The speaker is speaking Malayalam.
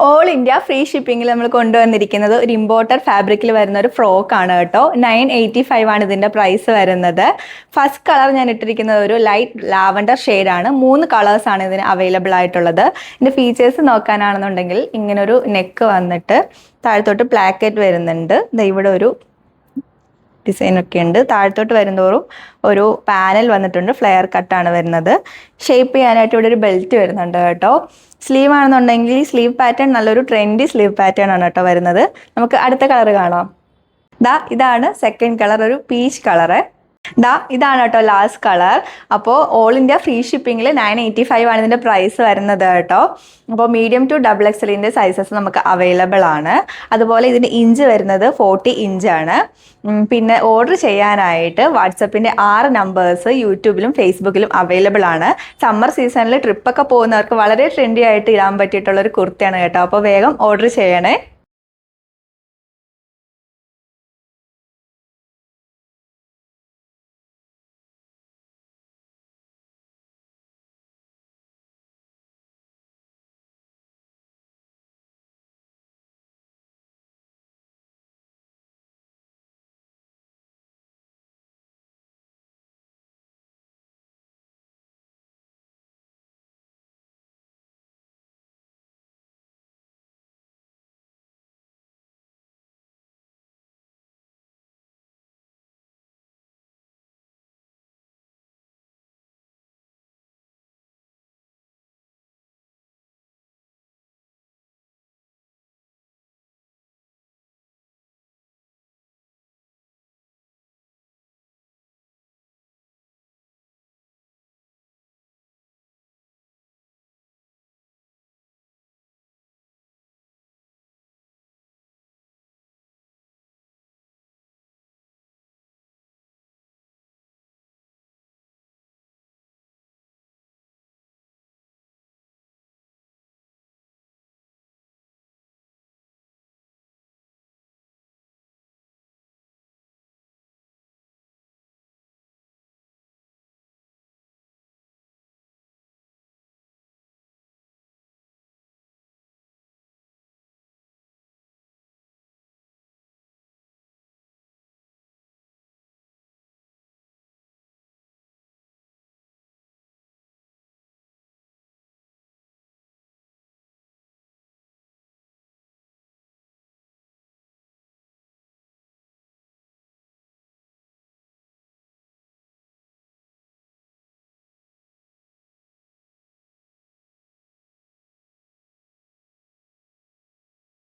ഓൾ ഇന്ത്യ ഫ്രീ ഷിപ്പിംഗിൽ നമ്മൾ കൊണ്ടുവന്നിരിക്കുന്നത് ഒരു ഇമ്പോർട്ടഡ് ഫാബ്രിക്കിൽ വരുന്ന ഒരു ഫ്രോക്ക് ആണ് കേട്ടോ. 985 ആണ് ഇതിൻ്റെ പ്രൈസ് വരുന്നത്. ഫസ്റ്റ് കളർ ഞാൻ ഇട്ടിരിക്കുന്നത് ഒരു ലൈറ്റ് ലാവൻഡർ ഷെയ്ഡാണ്. 3 കളേഴ്സാണ് ഇതിന് അവൈലബിൾ ആയിട്ടുള്ളത്. ഇതിൻ്റെ ഫീച്ചേഴ്സ് നോക്കാനാണെന്നുണ്ടെങ്കിൽ ഇങ്ങനൊരു നെക്ക് വന്നിട്ട് താഴത്തോട്ട് പ്ലാക്കറ്റ് വരുന്നുണ്ട്. ഇവിടെ ഒരു ഡിസൈനൊക്കെ ഉണ്ട്. താഴത്തോട്ട് വരുന്തോറും ഒരു പാനൽ വന്നിട്ടുണ്ട്. ഫ്ലെയർ കട്ടാണ് വരുന്നത്. ഷേപ്പ് ചെയ്യാനായിട്ട് ഇവിടെ ഒരു ബെൽറ്റ് വരുന്നുണ്ട് കേട്ടോ. സ്ലീവ് ആണെന്നുണ്ടെങ്കിൽ സ്ലീവ് പാറ്റേൺ നല്ലൊരു ട്രെൻഡി സ്ലീവ് പാറ്റേൺ ആണ് കേട്ടോ വരുന്നത്. നമുക്ക് അടുത്ത കളർ കാണാം. ഇതാണ് സെക്കൻഡ് കളർ, ഒരു പീച്ച് കളറ്. ഇതാണ് കേട്ടോ ലാസ്റ്റ് കളർ. അപ്പോൾ ഓൾ ഇന്ത്യ ഫ്രീ ഷിപ്പിംഗിൽ 985 ആണ് ഇതിൻ്റെ പ്രൈസ് വരുന്നത് കേട്ടോ. അപ്പോൾ മീഡിയം ടു XXL സൈസസ് നമുക്ക് അവൈലബിൾ ആണ്. അതുപോലെ ഇതിൻ്റെ ഇഞ്ച് വരുന്നത് 40 ഇഞ്ചാണ്. പിന്നെ ഓർഡർ ചെയ്യാനായിട്ട് വാട്സപ്പിൻ്റെ 6 നമ്പേഴ്സ് യൂട്യൂബിലും ഫേസ്ബുക്കിലും അവൈലബിൾ ആണ്. സമ്മർ സീസണിൽ ട്രിപ്പൊക്കെ പോകുന്നവർക്ക് വളരെ ട്രെൻഡി ആയിട്ട് ഇടാൻ പറ്റിയിട്ടുള്ളൊരു കുർത്തിയാണ് കേട്ടോ. അപ്പോൾ വേഗം ഓർഡർ ചെയ്യണേ.